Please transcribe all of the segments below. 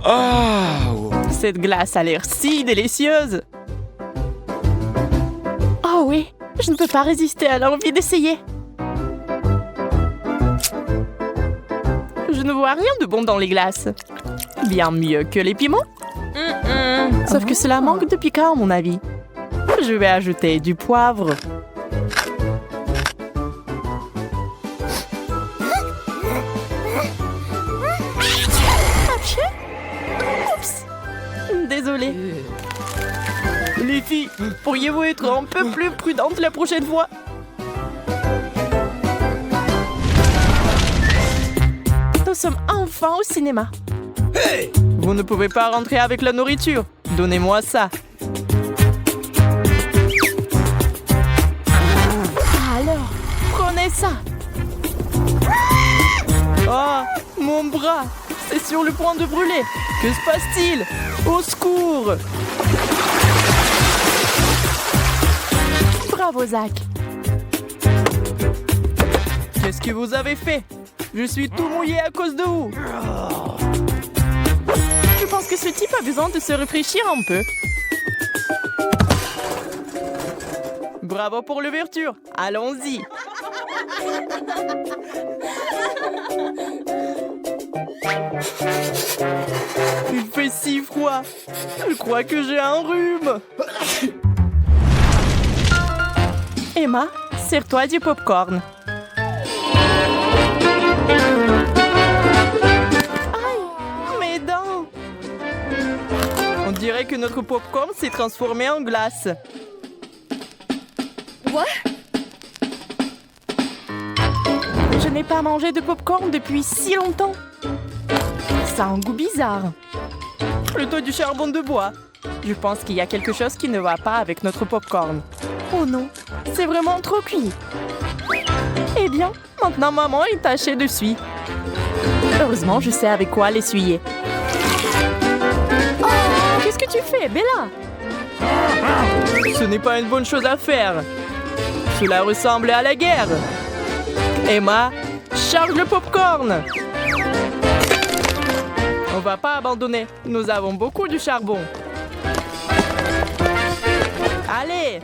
Oh! Cette glace a l'air si délicieuse. Oh oui, je ne peux pas résister à l'envie d'essayer. Je ne vois rien de bon dans les glaces. Bien mieux que les piments. Sauf que cela manque de piquant à mon avis. Je vais ajouter du poivre. Oups. Désolée. Les filles, pourriez-vous être un peu plus prudentes la prochaine fois? Nous sommes enfin au cinéma. Vous ne pouvez pas rentrer avec la nourriture. Donnez-moi ça. Alors, prenez ça. Oh, mon bras. C'est sur le point de brûler. Que se passe-t-il? Au secours! Bravo, Zach. Qu'est-ce que vous avez fait? Je suis tout mouillé à cause de vous. Je pense que ce type a besoin de se rafraîchir un peu. Bravo pour l'ouverture. Allons-y. Il fait si froid. Je crois que j'ai un rhume. Emma, sers-toi du popcorn. Aïe, mes dents. On dirait que notre popcorn s'est transformé en glace. What? Je n'ai pas mangé de popcorn depuis si longtemps. Ça a un goût bizarre. Plutôt du charbon de bois. Je pense qu'il y a quelque chose qui ne va pas avec notre popcorn. Oh non, c'est vraiment trop cuit. Eh bien, maintenant maman est tachée dessus. Heureusement, je sais avec quoi l'essuyer. Oh, qu'est-ce que tu fais, Bella? Ce n'est pas une bonne chose à faire. Cela ressemble à la guerre. Emma, charge le popcorn. On va pas abandonner. Nous avons beaucoup de charbon. Allez!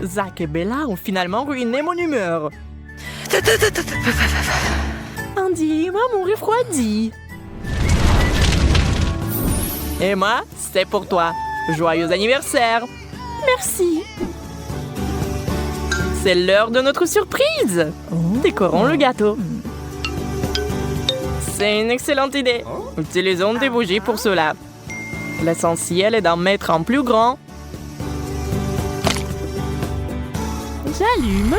Zach et Bella ont finalement ruiné mon humeur. Andy, Emma m'ont refroidi. Emma, c'est pour toi. Joyeux anniversaire. Merci. C'est l'heure de notre surprise. Décorons le gâteau. C'est une excellente idée. Utilisons des bougies pour cela. L'essentiel est d'en mettre en plus grand. J'allume.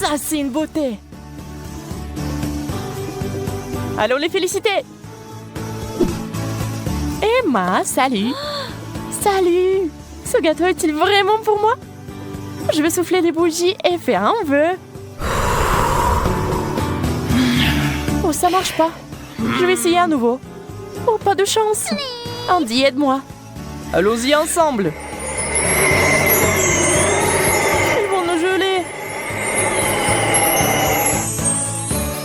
Ça, c'est une beauté. Allons les féliciter. Emma, salut. Salut. Ce gâteau est-il vraiment pour moi? Je vais souffler des bougies et faire un vœu. Oh, ça marche pas. Je vais essayer à nouveau. Oh, pas de chance. Andy, aide-moi. Allons-y ensemble. Ils vont nous geler.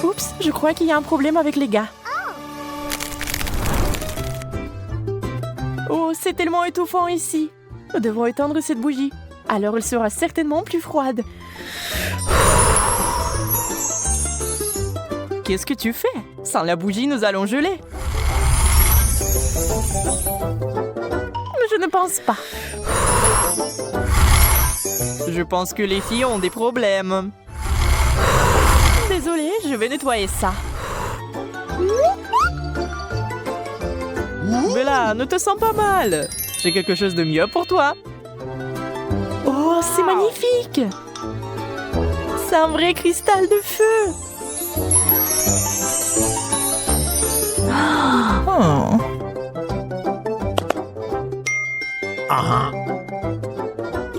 Oups, je crois qu'il y a un problème avec les gars. Oh, c'est tellement étouffant ici. Nous devons éteindre cette bougie. Alors elle sera certainement plus froide. Qu'est-ce que tu fais? Sans la bougie, nous allons geler. Mais je ne pense pas. Je pense que les filles ont des problèmes. Désolée, je vais nettoyer ça. Bella, ne te sens pas mal. J'ai quelque chose de mieux pour toi. Oh, c'est magnifique! C'est un vrai cristal de feu! Oh.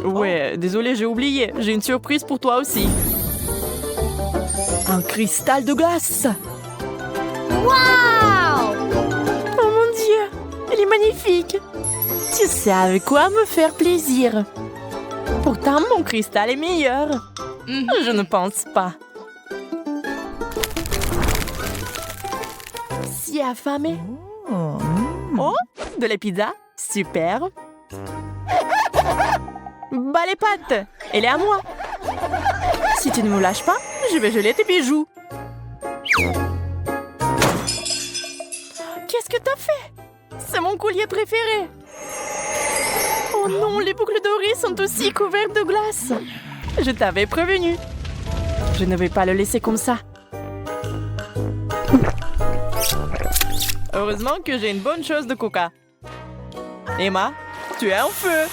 Ouais, désolé, j'ai oublié. J'ai une surprise pour toi aussi. Un cristal de glace! Wow! Oh mon Dieu! Il est magnifique! Tu sais avec quoi me faire plaisir. Pourtant, mon cristal est meilleur. Je ne pense pas. qui est affamé. Oh, de la pizza? Super. Bah les pâtes, elle est à moi. Si tu ne me lâches pas, je vais geler tes bijoux. Qu'est-ce que t'as fait? C'est mon collier préféré. Oh non, les boucles dorées sont aussi couvertes de glace. Je t'avais prévenu. Je ne vais pas le laisser comme ça. Heureusement que j'ai une bonne chose de coca. Emma, tu es en feu.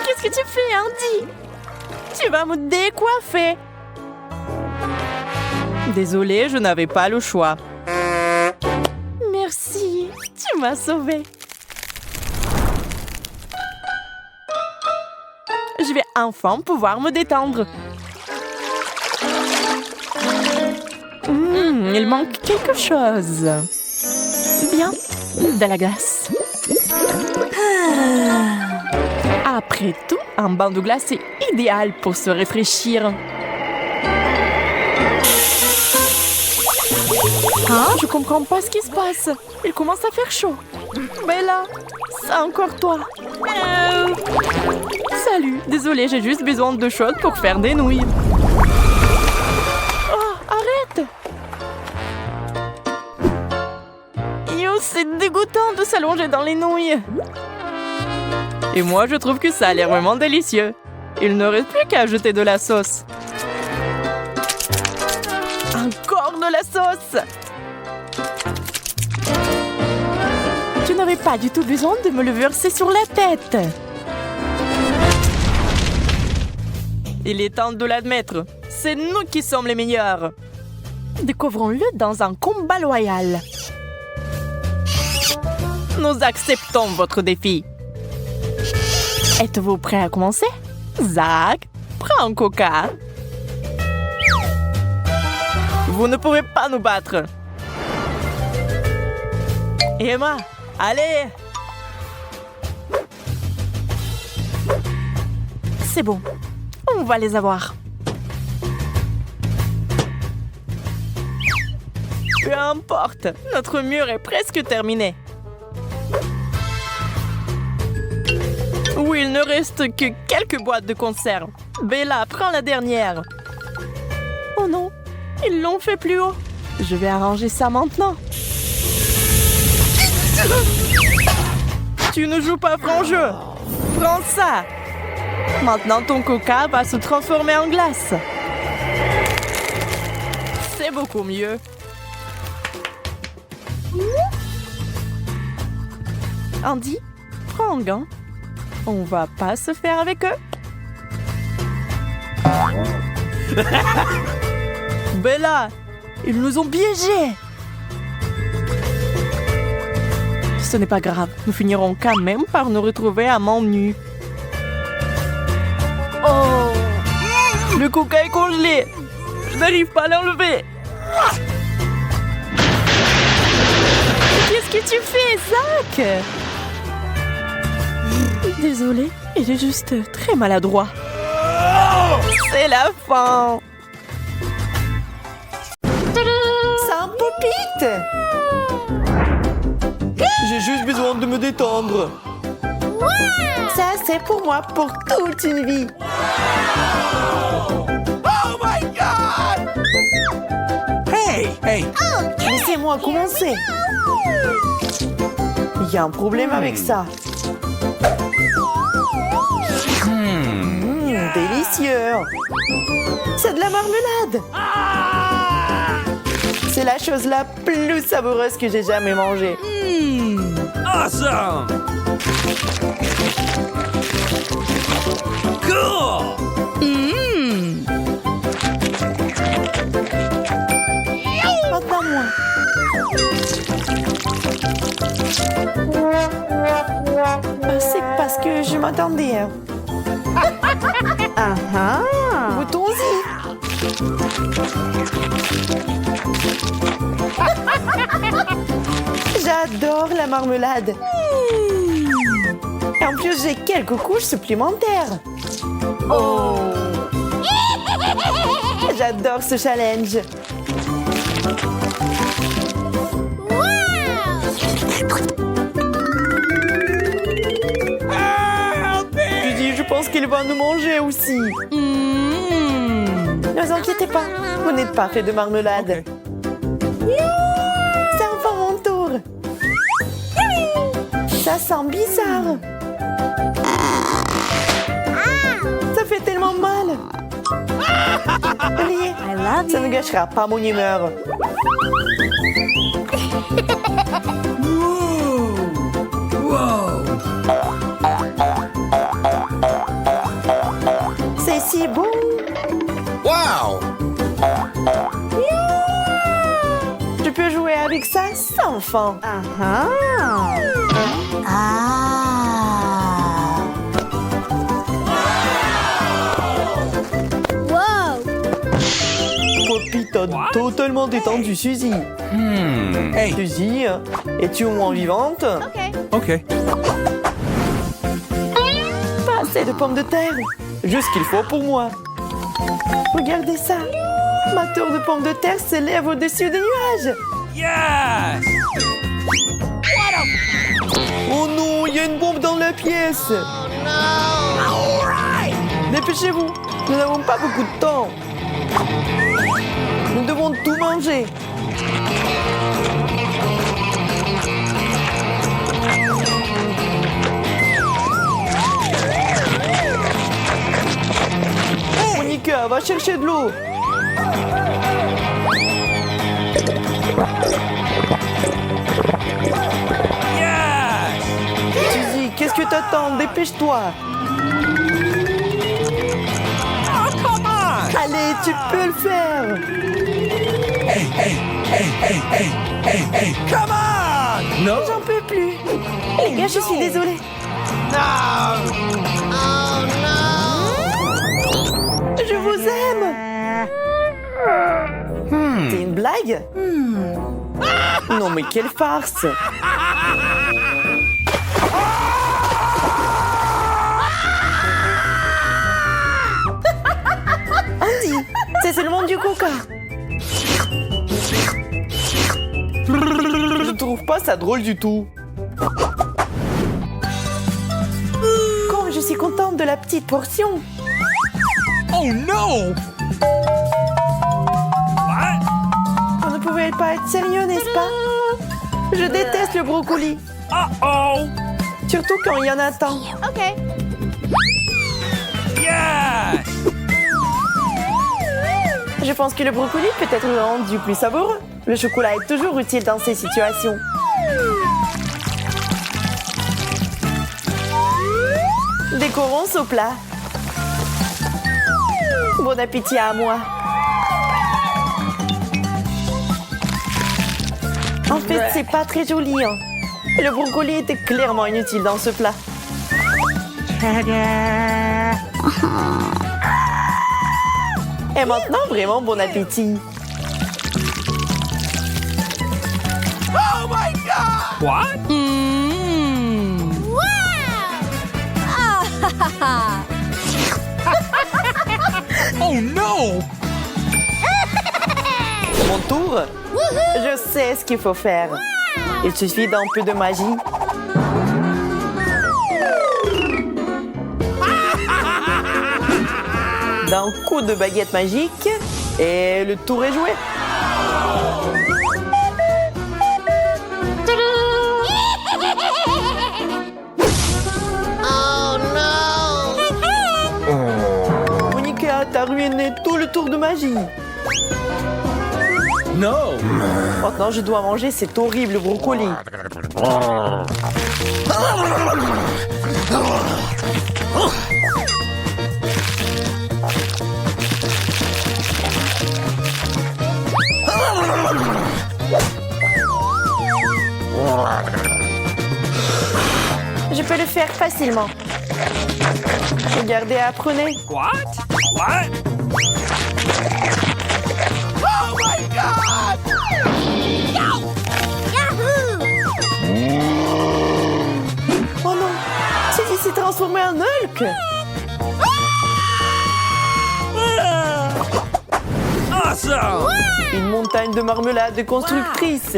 Qu'est-ce que tu fais, Andy? Tu vas me décoiffer. Désolée, je n'avais pas le choix. Merci, tu m'as sauvée. Je vais enfin pouvoir me détendre. Il manque quelque chose. Bien, de la glace. Après tout, un bain de glace est idéal pour se rafraîchir. Hein? Je comprends pas ce qui se passe. Il commence à faire chaud. Bella, c'est encore toi. Salut, désolée, j'ai juste besoin de choses pour faire des nouilles. Oh, arrête! Yo, c'est dégoûtant de s'allonger dans les nouilles. Et moi, je trouve que ça a l'air vraiment délicieux. Il ne reste plus qu'à ajouter de la sauce. Encore de la sauce! Tu n'avais pas du tout besoin de me le verser sur la tête. Il est temps de l'admettre. C'est nous qui sommes les meilleurs. Découvrons-le dans un combat loyal. Nous acceptons votre défi. Êtes-vous prêt à commencer? Zach, prends un coca. Vous ne pourrez pas nous battre. Emma, allez! C'est bon. On va les avoir. Peu importe, notre mur est presque terminé. Oui, il ne reste que quelques boîtes de conserve. Bella, prends la dernière. Oh non, ils l'ont fait plus haut. Je vais arranger ça maintenant. Tu ne joues pas franc jeu. Prends ça. Maintenant, ton coca va se transformer en glace. C'est beaucoup mieux. Andy, prends un gant. On va pas se faire avec eux. Bella, ils nous ont piégés. Ce n'est pas grave, nous finirons quand même par nous retrouver à main nue. Oh! Le coca est congelé. Je n'arrive pas à l'enlever. Qu'est-ce que tu fais, Zach? Désolé, il est juste très maladroit. C'est la fin. C'est un pop-it. J'ai juste besoin de me détendre. Ça, c'est pour moi pour toute une vie. Oh my God! Hey! Laissez-moi commencer. Il y a un problème avec ça. Délicieux. C'est de la marmelade. C'est la chose la plus savoureuse que j'ai jamais mangée. Awesome! Cool! Maintenant moi. C'est parce que je m'attendais. Ah ah! Goûtons-y. J'adore la marmelade. Et en plus, j'ai quelques couches supplémentaires. Oh! J'adore ce challenge. qu'il va nous manger aussi. Ne vous inquiétez pas, vous n'êtes pas fait de marmelade. C'est enfin mon tour. Ça sent bizarre. Ça fait tellement mal. Riez, ça ne gâchera pas mon humeur. C'est si bon. Wow! Je peux jouer avec ça sans fin. Poppy t'a totalement détendu, Suzy. Hey! Suzy, es-tu au moins vivante? OK. Pas assez de pommes de terre. Juste ce qu'il faut pour moi. Regardez ça. Ma tour de pommes de terre s'élève au-dessus des nuages. Yes! Oh non, il y a une bombe dans la pièce. Dépêchez-vous, nous n'avons pas beaucoup de temps. Nous devons tout manger. Monica, va chercher de l'eau. Suzy, qu'est-ce que t'attends? Dépêche-toi. Allez, tu peux le faire. Come on! No! J'en peux plus. Les gars, je suis désolée. Je vous aime. C'est une blague? Non, mais quelle farce. Andy, c'est seulement du coca. Je trouve pas ça drôle du tout. Comme je suis contente de la petite portion. Oh no! What? On ne pouvait pas être sérieux, n'est-ce pas? Je déteste le brocoli. Uh-oh! Surtout quand il y en a tant. Yes! Je pense que le brocoli peut être rendu plus savoureux. Le chocolat est toujours utile dans ces situations. Décorons ce plat. Bon appétit à moi. En fait, c'est pas très joli. Hein. Le brocoli était clairement inutile dans ce plat. Et maintenant, vraiment bon appétit. Oh my God! What? Oh no! Mon tour? Je sais ce qu'il faut faire. Il suffit d'un peu de magie. D'un coup de baguette magique et le tour est joué. Monica, t'as ruiné tout le tour de magie. No! Maintenant, je dois manger cet horrible brocoli. Je peux le faire facilement. Regardez, apprenez. What? What? Oh my God! Oh non, Suzy s'est transformé en Hulk. Awesome! Une montagne de marmelade constructrice.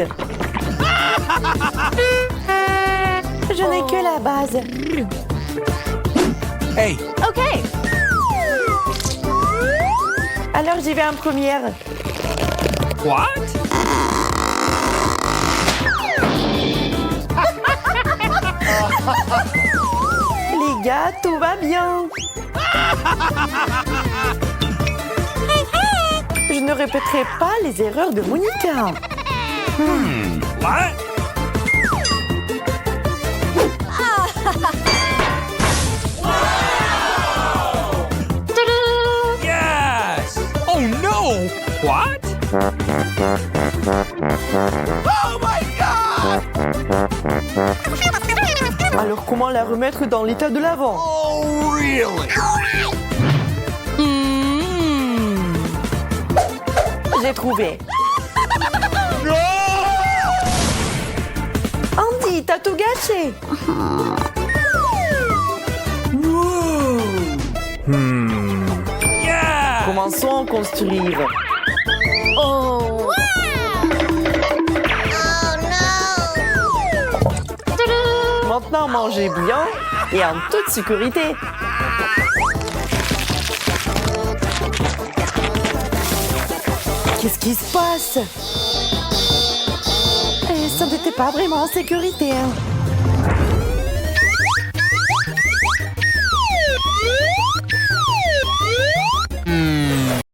Je n'ai que la base. Hey, OK. Alors j'y vais en première. what? Les gars, tout va bien. Je ne répéterai pas les erreurs de Monica. What? Yes! Oh no! What? Oh my god! Alors comment la remettre dans l'état de l'avant? Oh really? J'ai trouvé. No! Andy, t'as tout gâché. Yeah! Commençons à construire. Oh. Maintenant, mangez bien et en toute sécurité. Qu'est-ce qui se passe? Ça n'était pas vraiment en sécurité. Hein.